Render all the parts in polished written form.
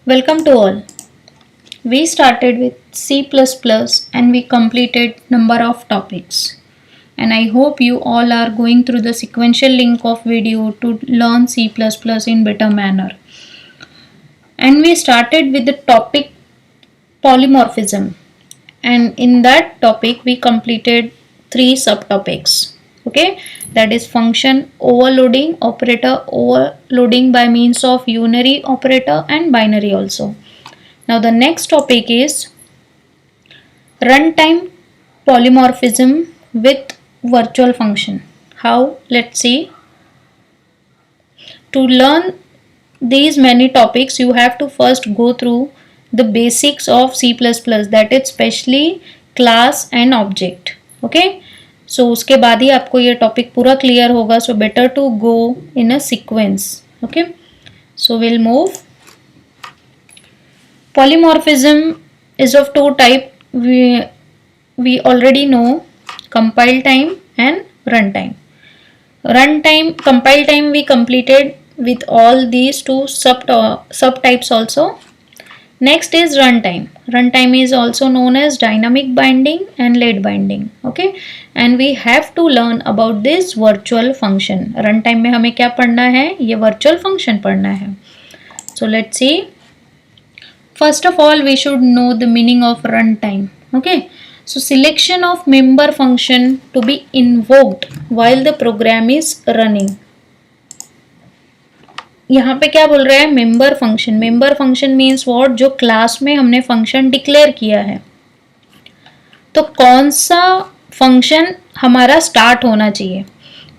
Welcome to all. We started with C++ and we completed number of topics. And I hope you all are going through the sequential link of video to learn C++ in better manner. And we started with the topic polymorphism. And in that topic we completed 3 subtopics. Okay, that is function overloading, operator overloading by means of unary operator and binary also. Now the next topic is runtime polymorphism with virtual function. How? Let's see. To learn these many topics, you have to first go through the basics of C++, that is especially class and object. Okay, so उसके बाद ही आपको ये topic पूरा clear होगा. So better to go in a sequence. Okay, so we'll move. Polymorphism is of two types. We already know compile time and runtime. Compile time we completed with all these two subtypes also. Next is runtime. Runtime is also known as dynamic binding and late binding. Okay, and we have to learn about this virtual function. Runtime में हमें क्या पढ़ना है? ये virtual function पढ़ना है. So let's see. First of all, we should know the meaning of runtime. Okay, so selection of member function to be invoked while the program is running. यहाँ पे क्या बोल रहा है? Member function. Member function means what? जो class में हमने function declare किया है, तो कौन सा फंक्शन हमारा स्टार्ट होना चाहिए.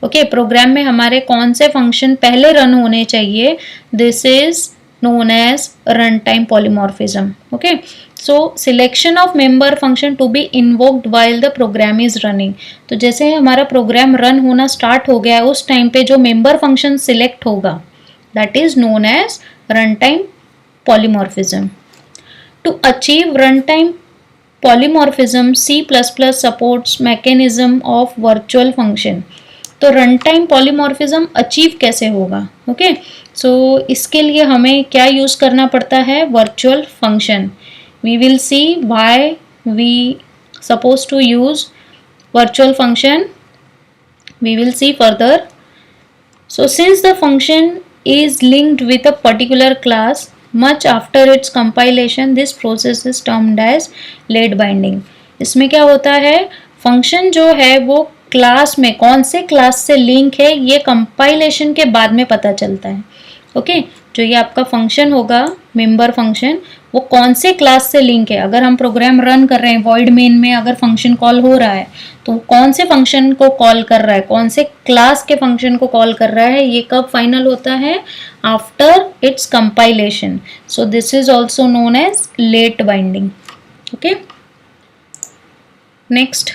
ओके, प्रोग्राम में हमारे कौन से फंक्शन पहले रन होने चाहिए. This is known as runtime polymorphism. Okay, so selection of member function to be invoked while the program is running. तो जैसे हमारा प्रोग्राम रन होना स्टार्ट हो गया है, उस टाइम पे जो member function select होगा, that is known as runtime polymorphism. To achieve runtime polymorphism, C++ supports mechanism of virtual function. तो रन टाइम पॉलीमॉर्फिज्म अचीव कैसे होगा. ओके, सो इसके लिए हमें क्या यूज करना पड़ता है? Virtual function. We will see why we suppose to use virtual function. We will see further. So since the function is linked with a particular class much after its compilation, this process is termed as late binding. इसमें क्या होता है? Function जो है वो class में कौन से क्लास से लिंक है ये कंपाइलेशन के बाद में पता चलता है. ओके, जो ये आपका फंक्शन होगा मेंबर फंक्शन, वो कौन से क्लास से लिंक है. अगर हम प्रोग्राम रन कर रहे हैं, वॉइड मेन में अगर फंक्शन कॉल हो रहा है, तो कौन से फंक्शन को कॉल कर रहा है, कौन से क्लास के फंक्शन को कॉल कर रहा है, ये कब फाइनल होता है? After its compilation. So this is also known as late binding. Okay, next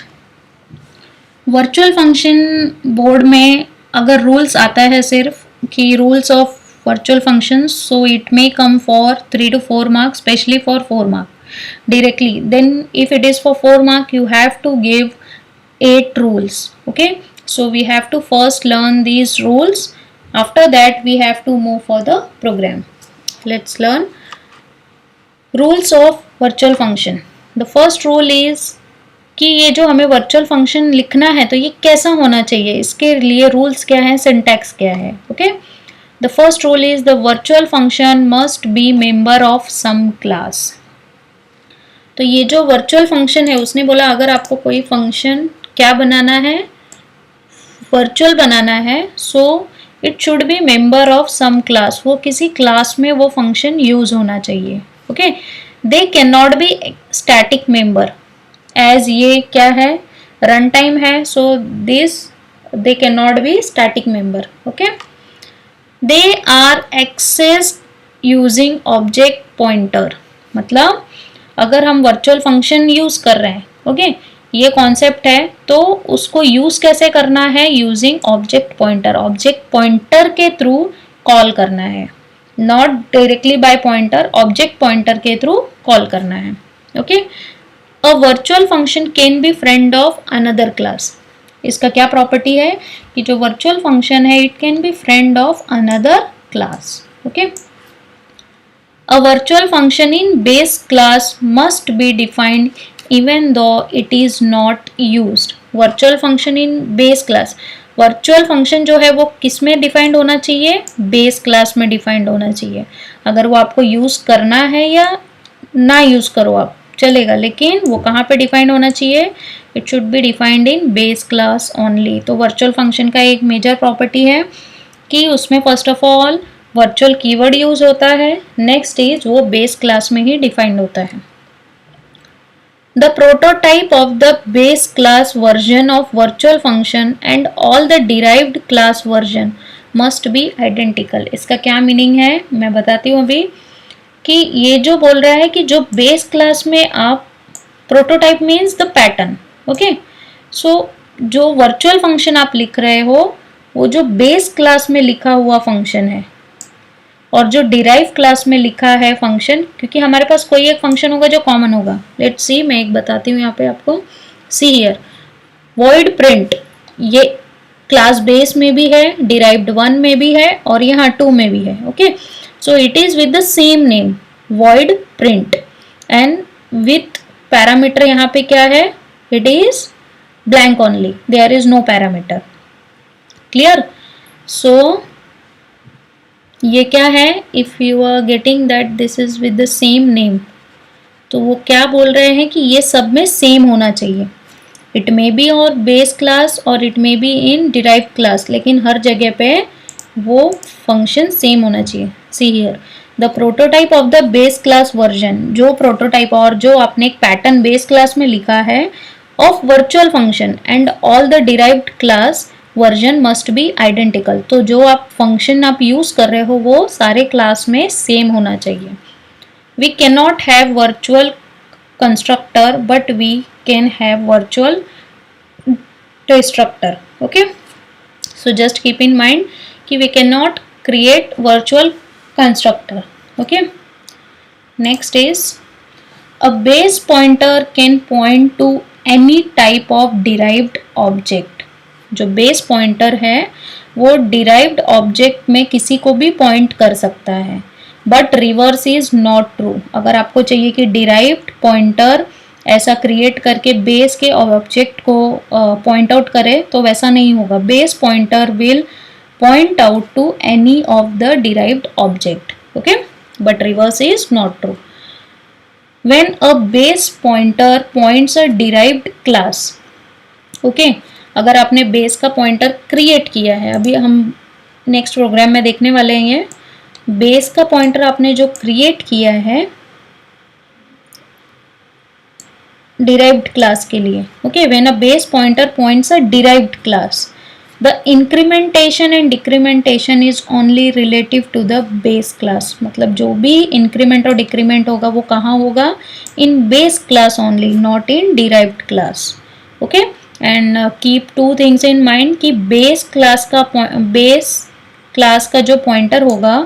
virtual function board में अगर रूल्स आता है सिर्फ कि rules of virtual functions, so it may come for 3 to 4 marks, especially for 4 mark directly. Then if it is for 4 mark, you have to give 8 rules. Okay, so we have to first learn these rules. After that we have to move for the program. Let's learn rules of virtual function. The first rule is कि ये जो हमें virtual function लिखना है तो ये कैसा होना चाहिए, इसके लिए रूल्स क्या है, सिंटैक्स क्या है. Okay, The first rule is the virtual function must be member of some class. तो ये जो virtual function है उसने बोला अगर आपको कोई फंक्शन क्या बनाना है, virtual बनाना है, so it should be member of some class. वो किसी क्लास में वो फंक्शन यूज होना चाहिए. Okay, they cannot be static member as ये क्या है, रन टाइम है, so this they cannot be static member. Okay, they are accessed using object pointer. मतलब अगर हम वर्चुअल फंक्शन यूज कर रहे हैं, ओके, ये कॉन्सेप्ट है, तो उसको यूज कैसे करना है? Using object pointer. Object pointer के थ्रू कॉल करना है, not directly by pointer, object pointer के थ्रू कॉल करना है. Okay, a virtual function can be friend of another class. इसका क्या प्रॉपर्टी है कि जो वर्चुअल फंक्शन है it can be friend of another class. Okay, A virtual function in base class must be defined even though it is not used. Virtual function in base class, virtual function जो है वो किस में defined होना चाहिए? Base class में defined होना चाहिए. अगर वो आपको यूज करना है या ना यूज करो आप चलेगा, लेकिन वो कहाँ पे डिफाइंड होना चाहिए? It should be defined in base class only. तो वर्चुअल फंक्शन का एक मेजर प्रॉपर्टी है कि उसमें first of all virtual keyword use होता है. नेक्स्ट इज वो बेस क्लास में ही डिफाइंड होता है. The prototype of the base class version of virtual function and all the derived class version must be identical. इसका क्या मीनिंग है मैं बताती हूँ अभी. कि ये जो बोल रहा है कि जो बेस क्लास में आप prototype means the pattern. Okay, so जो वर्चुअल फंक्शन आप लिख रहे हो वो जो बेस क्लास में लिखा हुआ फंक्शन है और जो डिराइव क्लास में लिखा है फंक्शन, क्योंकि हमारे पास कोई एक फंक्शन होगा जो कॉमन होगा. लेट्स सी, मैं एक बताती हूँ यहाँ पे आपको. सी हियर, वॉइड प्रिंट ये क्लास बेस में भी है, डिराइव्ड 1 में भी है और यहाँ 2 में भी है. Okay, so it is with the same name void print and with parameter यहाँ पे क्या है? It is blank only, there is no parameter. Clear? So ये क्या है? If you are getting that this is with the same name, तो वो क्या बोल रहे हैं कि ये सब में सेम होना चाहिए. इट मे बी और बेस क्लास और it may be in derive class, लेकिन हर जगह पे वो फंक्शन सेम होना चाहिए. See here, the prototype of the base class version, जो प्रोटोटाइप और जो आपने एक पैटर्न बेस क्लास में लिखा है of virtual function and all the derived class version must be identical. तो जो आप फंक्शन आप यूज कर रहे हो वो सारे क्लास में सेम होना चाहिए. We can not have virtual constructor but we can have virtual destructor. Okay, so just keep in mind कि we can not create virtual constructor. Okay, next is a base pointer can point to any type of derived object. जो base pointer है वो derived object में किसी को भी point कर सकता है, but reverse is not true. अगर आपको चाहिए कि डिराइव्ड पॉइंटर ऐसा क्रिएट करके बेस के ऑब्जेक्ट को पॉइंट आउट करे तो वैसा नहीं होगा. Base pointer will point out to any of the derived object. Okay, but reverse is not true. When a base pointer points a derived class. Okay, अगर आपने बेस का पॉइंटर क्रिएट किया है, अभी हम नेक्स्ट प्रोग्राम में देखने वाले हैं, ये बेस का पॉइंटर आपने जो क्रिएट किया है डिराइव्ड क्लास के लिए. Okay, when a base pointer points a derived class, the incrementation and decrementation is only relative to the base class. मतलब जो भी इंक्रीमेंट और डिक्रीमेंट होगा वो कहाँ होगा? In base class only, not in derived class. Okay, and keep two things in mind कि base class का जो पॉइंटर होगा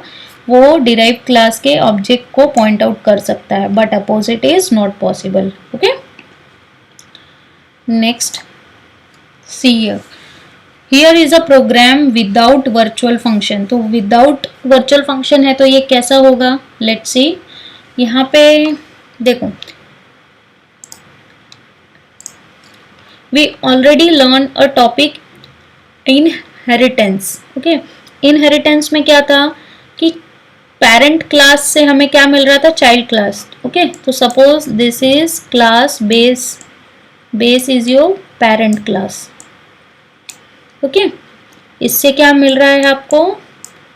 वो डिराइव क्लास के ऑब्जेक्ट को पॉइंट आउट कर सकता है, but opposite is not possible. Okay, next see here is a program without virtual function. तो विदाउट वर्चुअल फंक्शन है तो ये कैसा होगा? Let's see. यहाँ पे देखो, we already learned a topic inheritance. okay, inheritance में क्या था कि parent class से हमें क्या मिल रहा था? child class. okay, तो suppose this is class base is your parent class. okay, इससे क्या मिल रहा है आपको?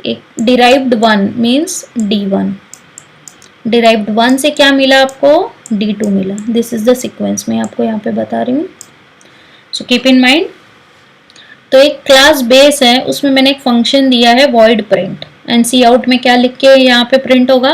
एक derived 1 means D1. derived 1 से क्या मिला आपको? D2 मिला. this is the sequence मैं आपको यहाँ पे बता रही हूँ. So keep in mind. तो एक क्लास बेस है, उसमें मैंने एक फंक्शन दिया है void print, and c out में क्या लिख के यहाँ पे प्रिंट होगा?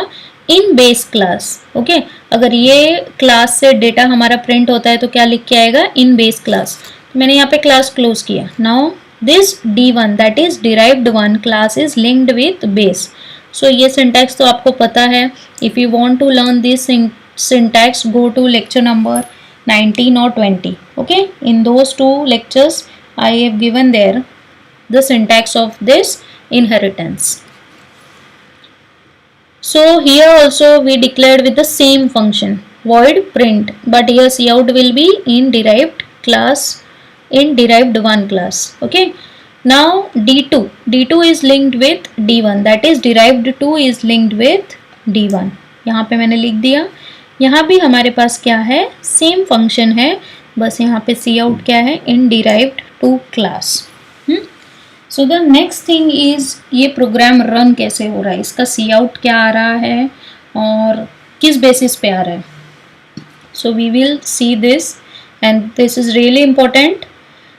In base class. ओके, अगर ये क्लास से डेटा हमारा प्रिंट होता है तो क्या लिख के आएगा? In base class. मैंने यहाँ पे क्लास क्लोज किया. Now this D1 that is derived 1 class is linked with base. So ये सिंटैक्स तो आपको पता है. If you want to learn this syntax go to lecture number 19 or 20. okay, in those two lectures I have given there the syntax of this inheritance. So here also we declared with the same function void print, but here cout will be in derived class, in derived 1 class. Okay, now d2 is linked with d1, that is derived 2 is linked with d1. यहाँ पे मैंने लिख दिया। यहाँ भी हमारे पास क्या है, सेम फंक्शन है, बस यहाँ पे cout क्या है, इन derived 2 class. So the next thing is ये प्रोग्राम रन कैसे हो रहा है, इसका cout क्या आ रहा है और किस बेसिस पे आ रहा है। So we will see this and this is really important.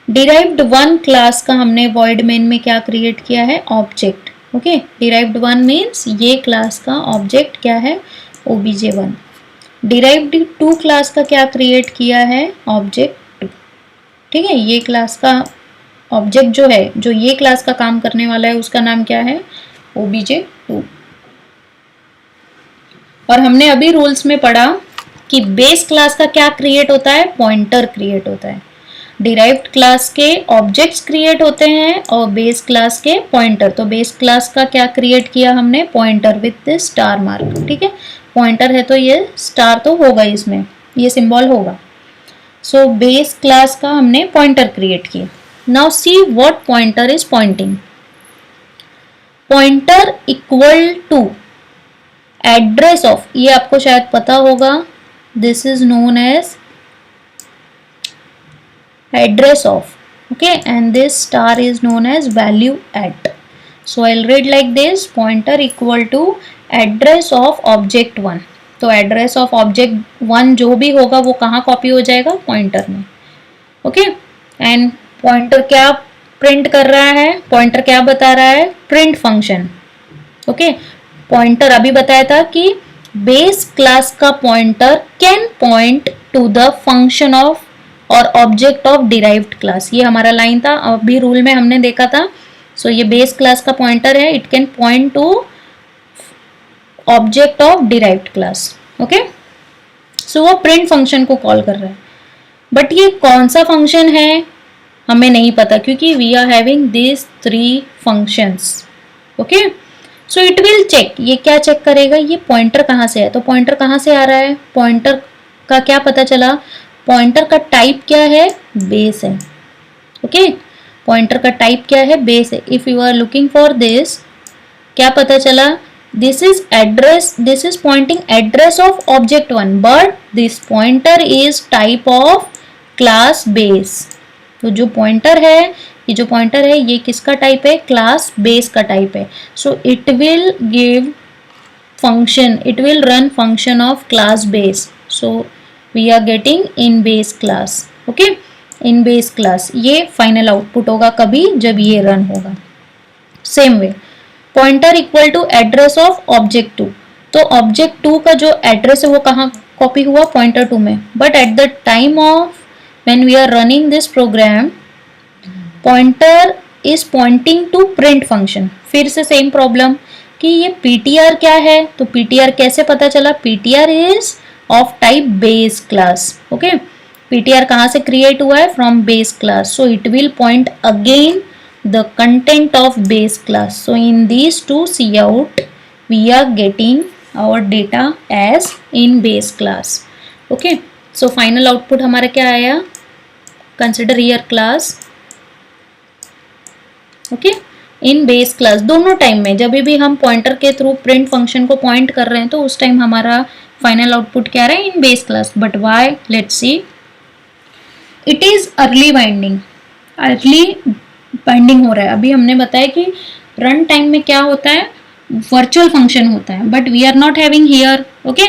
Derived 1 class का हमने void main में क्या क्रिएट किया है, ऑब्जेक्ट। ओके, डिराइव्ड 1 मीन्स ये क्लास का ऑब्जेक्ट क्या है, obj1। डिराइव्ड 2 क्लास का क्या क्रिएट किया है, ऑब्जेक्ट 2। ठीक है, ये क्लास का ऑब्जेक्ट जो है, जो ये क्लास का काम करने वाला है, उसका नाम क्या है, obj2। और हमने अभी रूल्स में पढ़ा कि बेस क्लास का क्या क्रिएट होता है, पॉइंटर क्रिएट होता है। डिराइव्ड क्लास के ऑब्जेक्ट्स क्रिएट होते हैं और बेस क्लास के पॉइंटर। तो बेस क्लास का क्या क्रिएट किया हमने, pointer with this star mark. ठीक है, पॉइंटर है तो ये स्टार तो होगा, इसमें ये सिंबल होगा। सो बेस क्लास का हमने पॉइंटर क्रिएट किया। Now see what pointer is pointing. Pointer equal to address of, ये आपको शायद पता होगा, this is known as address of. okay, and this star is known as value at. So I'll read like this, pointer equal to address of object 1। तो address of object 1 जो भी होगा वो कहाँ कॉपी हो जाएगा, पॉइंटर में। Okay, and pointer क्या प्रिंट कर रहा है, पॉइंटर क्या बता रहा है, प्रिंट फंक्शन। ओके, पॉइंटर अभी बताया था कि बेस क्लास का pointer can point to the function of और ऑब्जेक्ट ऑफ डिराइव्ड क्लास। ये हमारा लाइन था, अभी रूल में हमने देखा था। सो ये बेस क्लास का पॉइंटर है, it can point to object of derived class. Okay, so वो प्रिंट फंक्शन को कॉल कर रहा है, बट ये कौन सा फंक्शन है हमें नहीं पता, क्योंकि we are having this 3 functions. Okay, so it will check, ये क्या चेक करेगा, ये पॉइंटर कहाँ से है। तो पॉइंटर कहाँ से आ रहा है, पॉइंटर का क्या पता चला, पॉइंटर का टाइप क्या है, बेस है। ओके, पॉइंटर का टाइप क्या है, बेस है। If you are looking for this, क्या पता चला, this is address, this is pointing address of object 1, but this pointer is type of class base. तो जो पॉइंटर है, ये जो पॉइंटर है, ये किसका टाइप है, क्लास बेस का टाइप है। सो it will give function, it will run function of class base. So we are getting in base class। okay, in base class ये फाइनल आउटपुट होगा कभी जब ये रन होगा। Same way pointer equal to address of object 2, तो object 2 का जो address है वो कहाँ कॉपी हुआ, पॉइंटर 2 में। But at the time of when we are running this program, pointer is pointing to print function. फिर से सेम प्रॉब्लम कि ये ptr क्या है, तो ptr कैसे पता चला, ptr is of type base class. Okay, ptr कहाँ से क्रिएट हुआ है, from base class. So it will point again the content of base class. So in these two cout we are getting our data as in base class. Okay, so final output हमारा क्या आया, consider here class. Okay, in base class दोनों time में, जब भी हम pointer के through print function को पॉइंट कर रहे हैं तो उस टाइम हमारा फाइनल आउटपुट क्या रहा है, in base class. But why, let's see, it is early binding, early binding हो रहा है। अभी हमने बताया कि रन टाइम में क्या होता है, वर्चुअल फंक्शन होता है, but we are not having here. Okay,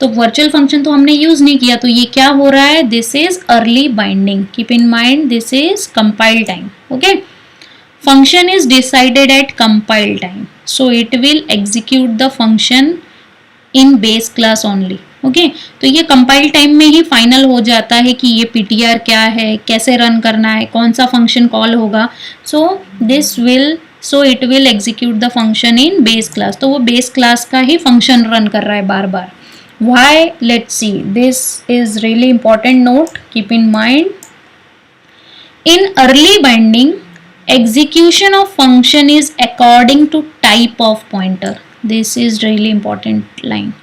तो वर्चुअल फंक्शन तो हमने यूज नहीं किया, तो ये क्या हो रहा है, this is early binding. Keep in mind this is compile time. Okay, function is decided at compile time, so it will execute the function in base class only। Okay, तो ये कंपाइल टाइम में ही final हो जाता है कि ये ptr क्या है, कैसे रन करना है, कौन सा फंक्शन कॉल होगा। So this will, so it will execute the function in base class. तो वो बेस क्लास का ही फंक्शन रन कर रहा है बार बार। Why, let's see, this is really important note, keep in mind, in early binding execution of function is according to type of pointer। this is really important line.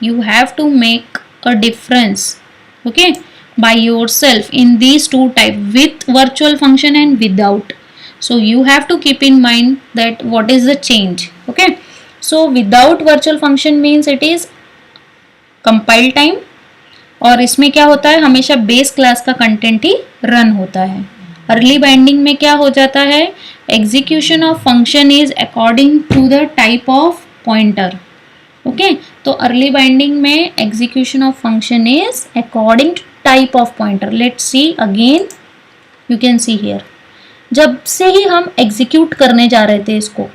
You have to make a difference, okay, by yourself in these two type, with virtual function and without. So you have to keep in mind that what is the change. Okay, so without virtual function means it is compile time, और इसमें क्या होता है, हमेशा base class का content ही run होता है. अर्ली बाइंडिंग में क्या हो जाता है, execution of function is according to the type of pointer. Okay, तो अर्ली बाइंडिंग में execution of function is according to type of pointer. Let's see again, you can see here, जब से ही हम एग्जीक्यूट करने जा रहे थे इसको,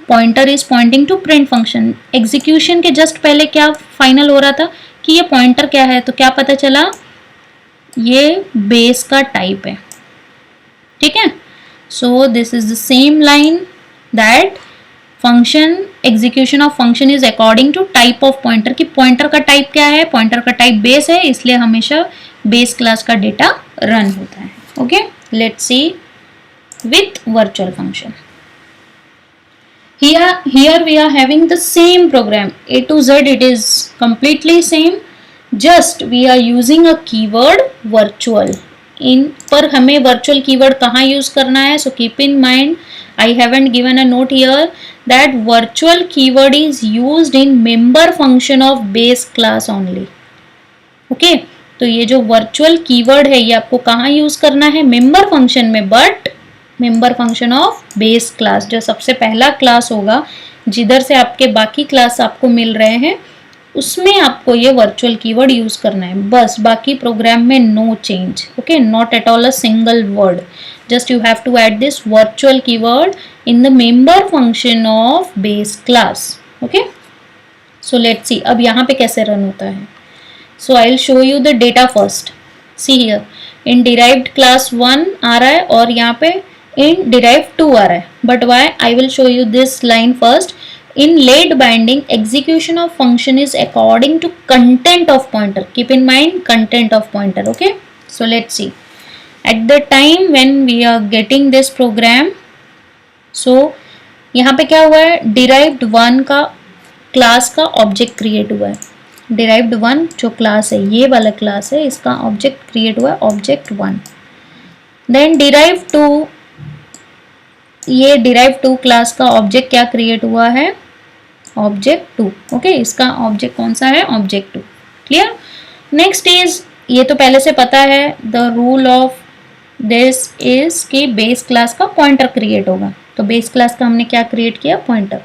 pointer is pointing to print function. Execution के जस्ट पहले क्या फाइनल हो रहा था कि ये पॉइंटर क्या है, तो क्या पता चला, ये बेस का टाइप है. ठीक है, so this is the same line that function execution of function is according to type of pointer. कि पॉइंटर का टाइप क्या है, पॉइंटर का टाइप बेस है, इसलिए हमेशा बेस क्लास का डेटा रन होता है. Okay, let's see with virtual function. Here we are having the same program, A to Z it is completely same, just we are using a keyword virtual. इन पर हमें virtual keyword कहाँ use करना है, so keep in mind, I haven't given a note here that virtual keyword is used in member function of base class only. Okay, तो ये जो virtual keyword है ये आपको कहाँ use करना है, member function में, but member function of base class, जो सबसे पहला क्लास होगा जिधर से आपके बाकी क्लास आपको मिल रहे हैं, उसमें आपको ये वर्चुअल कीवर्ड यूज करना है. बस बाकी प्रोग्राम में no change. Okay, not at all a single word, just you have to add this virtual keyword in the member function of base class. Okay, so let's see अब यहाँ पे कैसे run होता है. So I will show you the data first. See here, in derived class 1 आ रहा है और यहाँ पे in derived 2 आ रहा है, but why, I will show you this line first. In late binding, execution of function is according to content of pointer. Keep in mind content of pointer. Okay, so let's see. At the time when we are getting this program, so यहाँ पे क्या हुआ है, derived 1 का class का object create हुआ है. derived 1 जो क्लास है, ये वाला क्लास है, इसका ऑब्जेक्ट क्रिएट हुआ है, ऑब्जेक्ट 1. then derived 2, ये डिराइव 2 क्लास का ऑब्जेक्ट क्या क्रिएट हुआ है, ऑब्जेक्ट 2. ओके, इसका ऑब्जेक्ट कौन सा है, ऑब्जेक्ट 2. क्लियर. नेक्स्ट इज, ये तो पहले से पता है, द रूल ऑफ दिस इज कि बेस क्लास का पॉइंटर क्रिएट होगा. तो बेस क्लास का हमने क्या क्रिएट किया, pointer.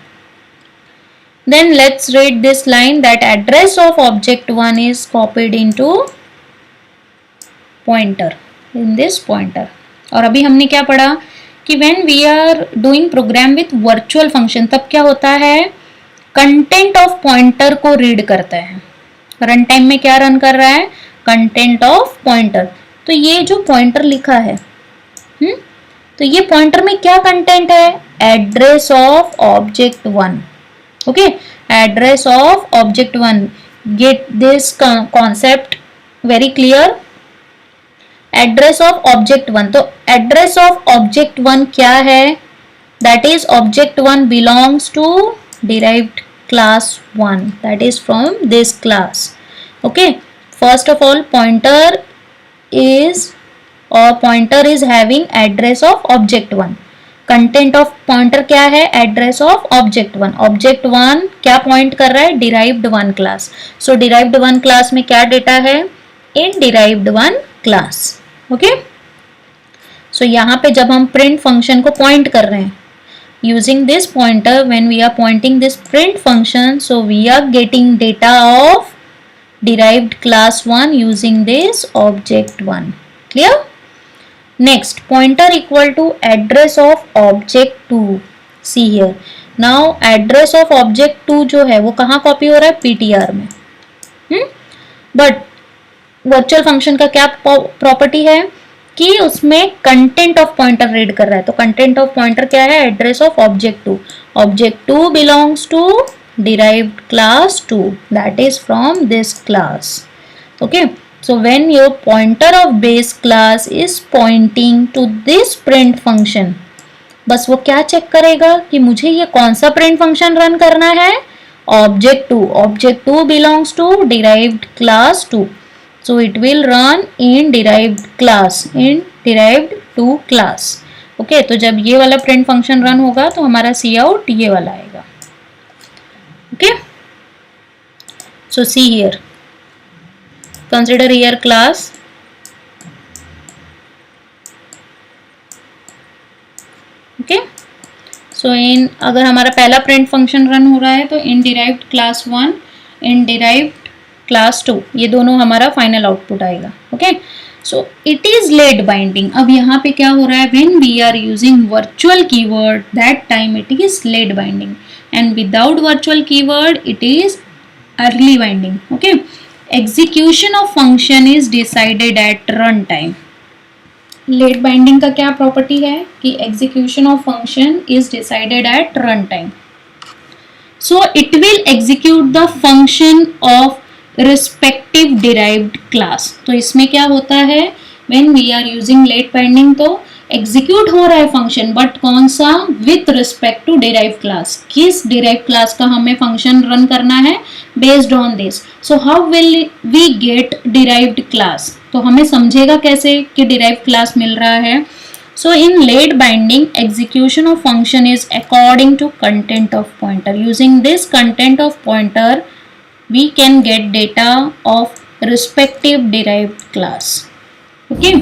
Then let's read this line that address of object 1 is copied into pointer, in this pointer. और अभी हमने क्या पढ़ा कि when we are doing program with virtual function, तब क्या होता है, कंटेंट ऑफ पॉइंटर को रीड करता है. रन टाइम में क्या रन कर रहा है, कंटेंट ऑफ पॉइंटर. तो ये जो पॉइंटर लिखा है, तो ये पॉइंटर में क्या कंटेंट है, address of object 1. Okay, address of object 1. Get this concept very clear. Address of object 1, तो एड्रेस ऑफ ऑब्जेक्ट 1 क्या है, that is object 1 belongs to derived class 1, that is from this class. Okay, first of all pointer is having address of object 1. Content of pointer क्या है, address of object 1. Object 1 क्या point कर रहा है, derived 1 class. सो derived 1 class में क्या data है, इन derived 1 class. Okay, सो यहाँ पे जब हम प्रिंट फंक्शन को पॉइंट कर रहे हैं using this pointer, when we are pointing this print function, so we are getting data of derived class 1 using this object 1. Clear. Next, pointer equal to address of object 2. See here, now address of object 2 जो है वो कहाँ copy हो रहा है, PTR में. But virtual function का क्या प्रॉपर्टी है कि उसमें कंटेंट ऑफ पॉइंटर रीड कर रहा है. तो कंटेंट ऑफ पॉइंटर क्या है, address of object 2. Object 2 belongs to derived class 2, that is from this class. Okay, so when your pointer of base class is pointing to this print function, बस वो क्या check करेगा कि मुझे ये कौन सा प्रिंट फंक्शन रन करना है, object2 belongs to derived class 2, so it will run in derived derived 2 class. Okay तो जब ये वाला प्रिंट फंक्शन रन होगा तो हमारा सी आउट ये वाला आएगा. Okay so see here, consider here class okay. So in अगर हमारा पहला प्रिंट फंक्शन रन हो रहा है तो in derived class 1, in derived class 2, ये दोनों हमारा फाइनल आउटपुट आएगा. Okay so it is late binding. अब यहाँ पे क्या हो रहा है, when we are using virtual keyword that time it is late binding, and without virtual keyword it is early binding. Okay execution of function is decided at run time. Late binding का क्या property है कि execution of function is decided at run time. So it will execute the function of respective derived class. तो इसमें क्या होता है, when we are using late binding तो एग्जीक्यूट हो रहा है फंक्शन, बट कौन सा, with respect to derive class. किस डिराइव क्लास का हमें फंक्शन रन करना है, based on this. So how will we get derived class, तो हमें समझेगा कैसे कि डिराइव क्लास मिल रहा है. So in late binding execution of function is according to content of pointer. Using this content of pointer we can get data of respective derived class. Okay,